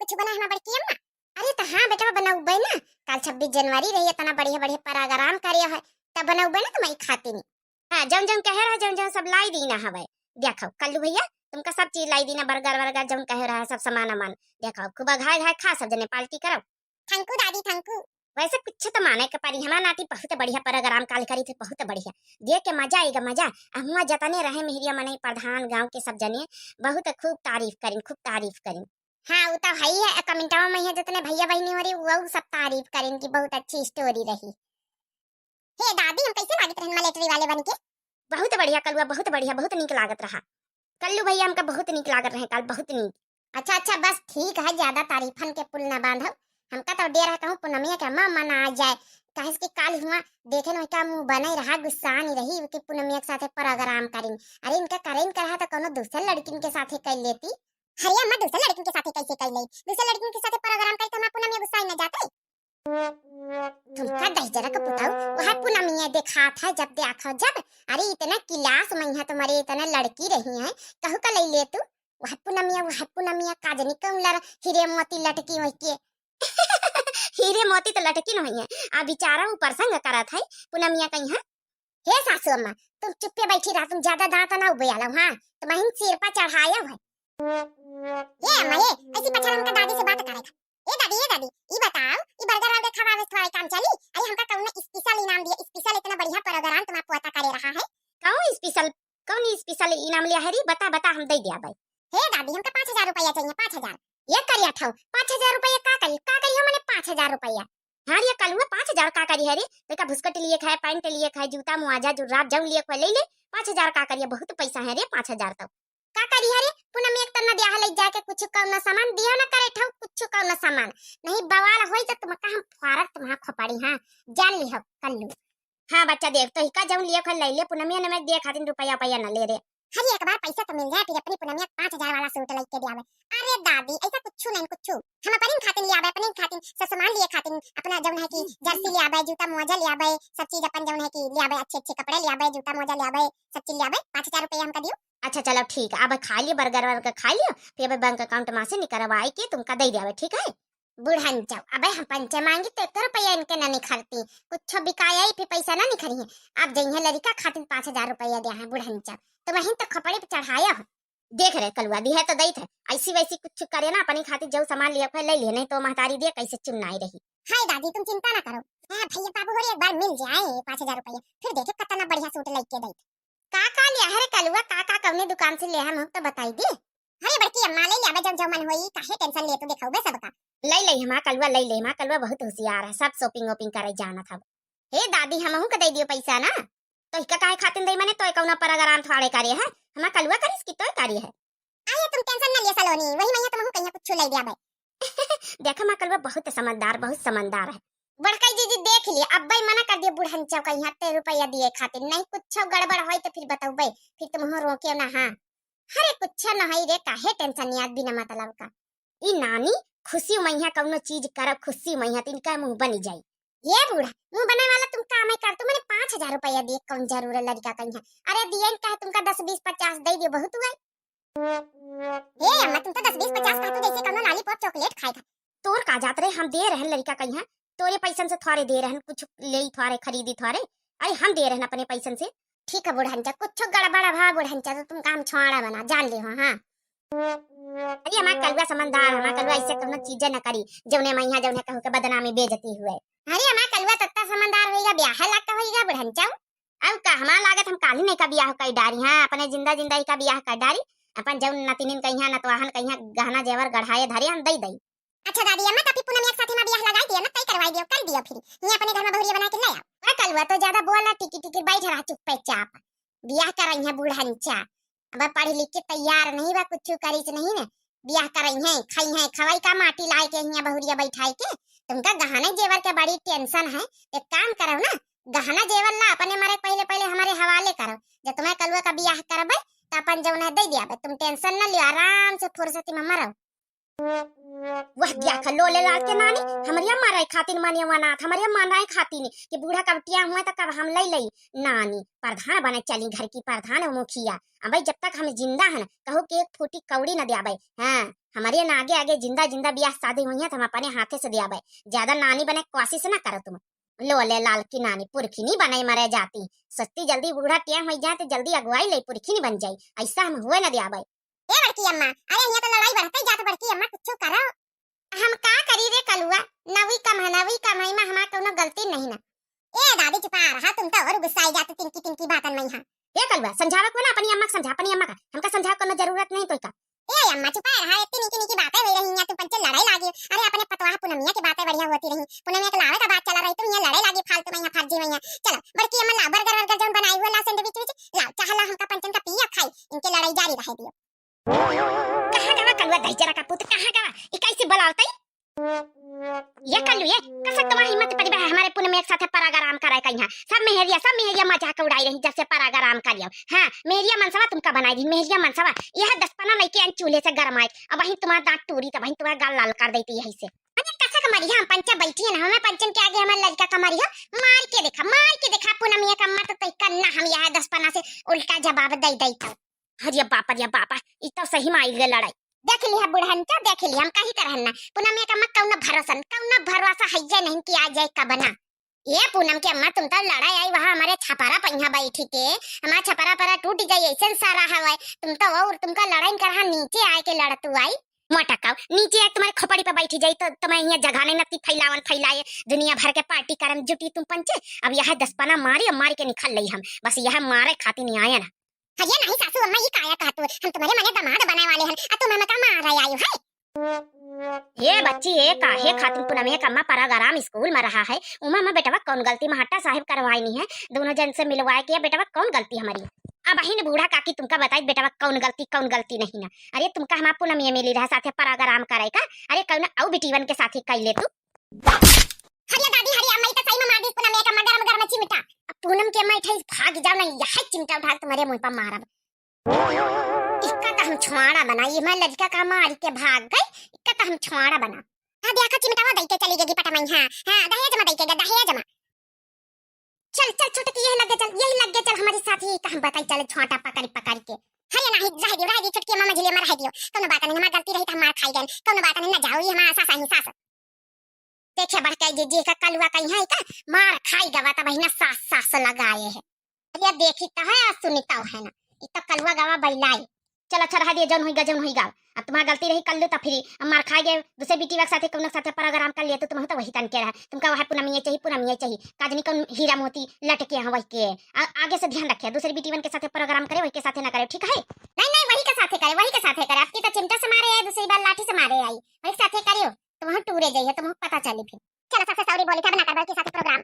कुछ बना हमार बड़की अम्मा? अरे तो हाँ बेटा बनाऊबे ना, कल 26 जनवरी रही इतना बढ़िया बढ़िया प्रोग्राम कार्य है, तब बनाऊबे ना तो मैं खाती नहीं। हां जौन जौन कहे रहा जौन जौन सब लाई दी ना हवे, देखो कल्लू भैया तुमका सब चीज लाई दी ना, बर्गर वर्गर जौन कहे रहा सब सामान अमान, देखो खूब घाय घाय खा सब जने पार्टी करो। थैंकू दादी थैंकू। वैसे कुछ तो माने के पारी हमारा नाती बहुत बढ़िया प्रोग्राम काल करी थे, बहुत बढ़िया देख के मजा आएगा मजा। हुआ जतने रहे मेहरिया मने प्रधान गांव के सब जने बहुत खूब तारीफ करी, खूब तारीफ करी। हाँ वो तो है ही है, कमेंटवा में है जितने भैया बहनी हो रही वो सब तारीफ करें कि बहुत अच्छी स्टोरी रही। हे दादी हम कैसे लागत रहन मिलिट्री वाले बन के? बहुत बढ़िया कलुआ, बहुत बढ़िया, बहुत नीक लागत रहा कल्लू भैया, हमका बहुत नीक लागत रहे काल, बहुत नीक। अच्छा अच्छा बस ठीक है, ज्यादा तारीफन के पुल ना बांधो, हमका तो डर है कहूं पूनमिया के अम्मा मना आ जाए, काहे कि काल हुआ देखे न का मुंह बने रहा, गुस्सा नहीं रही कि पूनमिया के साथे प्रोग्राम करें। अरे इनका करें करहा तो कोनो दूसरे लड़किन के साथे कर लेती। अरे अम्मा दूसरे लड़किन के साथे कैसे कर ले, दूसरे लड़किन के साथे प्रोग्राम करे तो मैं पूनमिया गुस्सा न जाते। तुमका दस जरा का पुताऊ वह पूनमिया देखा था जब देखो जब, अरे इतना क्लास में है तुम्हारे इतना लड़की रही है, कहू का ले ले तू वह पूनमिया काजनी कम लड़ हीरे मोती लटकी हुई के। हीरे मोती तो लटकी नहीं है, आ बेचारा ऊपर संग करा था पूनमिया कहीं है। हे सासू अम्मा तुम चुप्पे बैठी रहा, तुम ज्यादा दांत ना उबेला हां, तुम्हें सिर पर चढ़ाया है। ये अम्मा ये ऐसी पछाड़ हमका दादी से बात करेगा। ए दादी ई बताओ ई बर्गर वाले खवावे थोड़ा काम चली? अरे हमका कौन स्पेशल इनाम दिया, स्पेशल इतना बढ़िया प्रोग्राम तुम पता करे रहा है। कौन स्पेशल इनाम लिया है री, बता बता हम दे दिया भाई। हे दादी हमका 5000 रुपया चाहिए, 5000 ये करिया था 5000 रुपया का करी हमने 5000 रुपया। हां ये कल हुआ 5000 का करी है रे, बेटा भुस्कट लिए खाए, पैंट लिए खाए, जूता मुआजा जुराब जम लिए कोई ले ले 5000 का करिया, बहुत पैसा है रे 5000 तो का करी है रे। पुनम एक तना दिया ले जाके कुछ कौन सामान दिया ना करे ठौ, कुछ कौन सामान नहीं बवाल होई तो तुम कहां फारक तुम खपाड़ी। हां जान ली हो कल्लू। हां बच्चा देख तो हिका जम लिए खल ले ले, पुनमिया ने मैं दे खातिर रुपया पैया न ले रे। हर एक बार पैसा तो मिल जाए फिर अपनी पुनमिया 5000 वाला सूट लेके दे आवे। अरे दादी ऐसा कुछ नहीं कुछ हम अपने खातिर ले आवे, अपने खातिर सब सामान लिए खातिर अपना जौन है कि जर्सी ले आवे, जूता मोजा ले आवे, सब चीज अपन जौन है कि ले आवे, अच्छे अच्छे कपड़े ले आवे, जूता मोजा ले आवे, सब चीज ले आवे, 5000 रुपया हमका दियो। अच्छा चलो ठीक है, अब खा लियो बर्गर वर्गर खा लियो, फिर अब बैंक अकाउंट में से निकलवाई के तुमका दे देवे, ठीक है। बुढ़न जाओ अबे हम पंचे मांगी तो 1 रुपया इनके ना निखरती, कुछ बिकाया ही फिर पैसा ना निखरी है। अब जइहे लड़का खातिर 5000 रुपया दिया है बुढ़न जाओ, तो वहीं तो खपड़े पे चढ़ाया हो। देख रहे कलुआ दी है तो दई थे, ऐसी वैसी कुछ करे ना अपनी खातिर जो सामान लिया फिर ले ले, नहीं तो महतारी दे कैसे चुनाई रही। हाय दादी तुम चिंता ना करो, हां भैया बाबू हो एक बार मिल जाए 5000 रुपया, फिर देखे कितना बढ़िया सूट लेके दई। का लिया है रे कलुआ, का कौने दुकान से लिया है हम तो बताई दे। अरे बड़की अम्मा ले लिया जब मन होई, काहे टेंशन ले, तो दिखाओ बे सबका ले ले हमा कलुआ, ले ले हमा कलुआ बहुत होशियार है, सब शॉपिंग वॉपिंग करे जाना था। हे दादी हमहू के दे दियो पैसा ना, तो इका काहे खातिर दई, माने तो कौना प्रोग्राम थाड़े कार्य है हमा कलुआ करिस की तो कार्य है। आये तुम टेंशन ना लिया सलोनी, वही मैया तुमहू कहिया कुछ ले दिया बे। देखा मा कलुआ बहुत समझदार है। बड़का जीजी देख लिए अब भाई मना कर दिए बुढ़न चौ कहिया 1 रुपया दिए खातिर, नहीं कुछ गड़बड़ होई तो फिर बताऊ बे, फिर तुमहू रोके ना। हां अरे कुछ न है रे, काहे टेंशन याद बिना मतलब का। ई नानी खुशी मैया कौनो चीज करब, खुशी मैया तिनका मुंह बनी जाई। ये बूढ़ा मुंह बनाए वाला तुम काम है कर, तुमने 5000 रुपया दिए कौन जरूर है लड़का कहीं। अरे दिए कहे तुमका 10 20 50 दे दियो बहुत हुआ। ए अम्मा तुम तो 10 20 50 का तो जैसे कौनो लॉलीपॉप चॉकलेट खाए था। तोर का जात रे, हम दे रहन लड़का कहीं, तोरे पैसन से थोड़े दे रहन, कुछ लेई थोड़े खरीदी थोड़े, अरे हम दे रहन अपने पैसन से। ठीक है बुढ़ंचा कुछ गड़बड़ भा बुढ़ंचा तो तुम काम छोड़ा बना जान ले हो। हां अरे हमार कलुआ समझदार, हमार कलुआ ऐसे कोनो चीज न करी जौने मैया जौने कहू के बदनामी बेइज्जती हुए। अरे हमार कलुआ तत्ता समझदार होइगा, ब्याह लगता होइगा बुढ़ंचा। अब का हमार लागत हम काली नहीं का ब्याह कर डारी। हां अपने जिंदा जिंदा ही का ब्याह कर डारी, अपन जौन नतिनिन कहिया नतवाहन कहिया गहना जेवर गढ़ाए धरे हम दई दई। अच्छा दादी अम्मा तभी पूनम एक साथ में ब्याह लगाई दिया ना, तय करवाई दियो कर दियो, फिर ये अपने घर में बहुरिया बना के ले आओ। अरे कलुआ तो ज्यादा बोला, टिकी टिकी बैठ रहा चुपचाप, ब्याह करई है बुढ़ंचा, अब पढ़ लिख के तैयार नहीं बा, कुछ करीस नहीं ने, ब्याह करई है खाई है खवाई का माटी लाए के हिया बहुरिया बैठाई के। तुमका गहना जेवर के बड़ी टेंशन है, एक काम करो ना गहना जेवर ला अपने मारे पहले पहले हमारे हवाले करो, जब तुम्हें कलुआ का ब्याह करबे तो अपन जौन है दे दिया, तुम टेंशन न लियो, आराम से फुर्सती में मरो। वह देख लोले लाल के नानी हमरिया मारे खातिर मानिया वनाथ हमरिया मानाए खातिर कि बूढ़ा कबटिया हुआ तो कब हम लई लई नानी प्रधान बने चली घर की प्रधान और मुखिया अब जब तक हम जिंदा है कहो कि एक फूटी कौड़ी न दियाबे। हाँ हमारे ना आगे आगे जिंदा जिंदा ब्याह शादी हुई है तो हम अपने हाथे से दियाबे। ज्यादा नानी बने कोशिश ना करो तुम। लोले लाल की नानी पुरखी नहीं बनाई मरे जाती सस्ती जल्दी बूढ़ा टिया हो जाए तो जल्दी अगुवाई ले पुरखी नहीं बन जाई ऐसा हम हुए न दियाबे। ए बड़की अम्मा अरे यहाँ तो लड़ाई बढ़ते जात बड़की अम्मा कुछ करो। हम का करी रे कलुआ नवी कमाई में हमार कोनो गलती नहीं ना। ए दादी चुपा रहा तुम तो और गुस्सा आई जाते तिनकी तिनकी बातन में। हां ए कलुआ समझावे को ना अपनी अम्मा समझा अपनी अम्मा का हमका समझाव कोनो जरूरत नहीं तो का। ए अम्मा चुपा रहा इतनी निकी निकी बातें हो रही हैं तुम पंचे लड़ाई लागी। अरे अपने पतवाह पूनमिया की बातें बढ़िया होती रही पूनमिया के लावे का बात चला रही तुम यहाँ लड़ाई लागी फालतू में यहाँ फर्जी में। चलो बड़की अम्मा ला बर्गर वर्गर जौन बनाई हुआ ला सैंडविच विच ला चाहला हमका पंचन का पिया खाई इनके लड़ाई जारी रहे दियो। कहां गवा कलुआ दहीजरा का पुत कहां गवा ई कैसे बुलावतई ये कलु ये कसक तुम्हारी हिम्मत पड़ी है हमारे पुन में एक साथ परागराम कराए कहीं सब मेहरिया मजाक उड़ाई रही जब से परागराम करियो। हां मेहरिया मनसवा तुमका बनाई दी मेहरिया मनसवा यह 10 पना लेके अन चूल्हे से गरमाए अब वही तुम्हारा दांत टूरी तो वही तुम्हारा गाल लाल कर देती यही से। अरे कसक मरी हम पंचा बैठी है ना हमें पंचन के आगे हमारे लड़का कमरी है मार के देखा पुनमिया का मत तो करना हम यह 10 पना से उल्टा जवाब दे दई था। अरे बापा ई तो सही में आई लड़ाई देख लिया बुढ़हन तो देख लिया हम कहीं तरह ना पूनम का मत कौन भरोसा है जे नहीं कि आ जाए का बना। ये पूनम के अम्मा तुम तो लड़ाई आई वहां हमारे छपारा पहिया बैठी के हमारा छपारा परा टूट गई ऐसे सारा हवा तुम तो और तुमका लड़ाई करहा नीचे आए के लड़तू आई मोटा काव नीचे आए तुम्हारे खोपड़ी पे बैठी जाई तो तुम्हें यहाँ जगह नहीं नती फैलाए दुनिया भर के पार्टी करम जुटी तुम पंचे अब यह 10 पना मार के निकल ली हम बस यह मारे खाती नहीं आया ना। हरिया नहीं सासू अम्मा ये काया कहतु हम तुम्हारे मने दामाद बनाए वाले हैं आ तुम हमें का मार रही आयु है। ये बच्ची ये काहे खातिर पुनमिया कम्मा परागराम स्कूल में रहा है उमा में बेटवा कौन गलती महाटा साहब करवाई नहीं है दोनों जन से मिलवाए के बेटवा कौन गलती हमारी अब बहिन बूढ़ा काकी तुमका बताई बेटवा कौन गलती नहीं ना। अरे तुमका हमार पुनमिया मिली रहा साथे परागराम करे का अरे कौन औ बेटीवन के साथे कर ले तू। हरिया दादी हरिया अम्मा तो सही में मार दी पुनमिया का गरम गरम चिमटा अब पूनम के मैं ठई भाग जाओ ना यह चिमटा उठा तुम्हारे मुंह पर मारब इसका तो हम छुआड़ा बना ये मैं लड़का का मार के भाग गई इसका तो हम छुआड़ा बना। हां देखा चिमटावा दई के चली गई पटा मैं। हां दहेज में दई के दहेज में चल छोटे यही लग गया चल हमारे साथ ही हम बताई चले छोटा पकड़ के हरे नहीं रह दी छोटकी मामा झिले में रह दियो कोनो बात नहीं हमार गलती रही त मार खाई गन कोनो बात नहीं ना जाओ ये हमारा सास देखे बढ़ के जी का कलुआ कहीं है का मार खाई गवा त बहिना सास लगाए है। अरे देखी त है सुनीता है ना इ त कलुआ गवा बैलाई चल अच्छा रह दिए जौन होई गा अब तुम्हारा गलती रही कर लो तो फिर मार खाई गए दूसरे बेटी के साथे कोनो साथे परागराम कर लिए तो तुम तो वही तन के रहा तुमका वह पुनमिया चाहिए काजनी कौन हीरा मोती लटके हैं वही के आगे से ध्यान रखे दूसरी बेटीवन के साथे परागराम करे वही के साथे ना करे ठीक है। नहीं वही के साथे करे आपकी तो चिमटा से मारे है दूसरी बार लाठी से मारे आई वही साथे करियो तुम टूरे जाइए तुम पता चली फिर चलो सबसे सॉरी बोली था ना करबा के साथे प्रोग्राम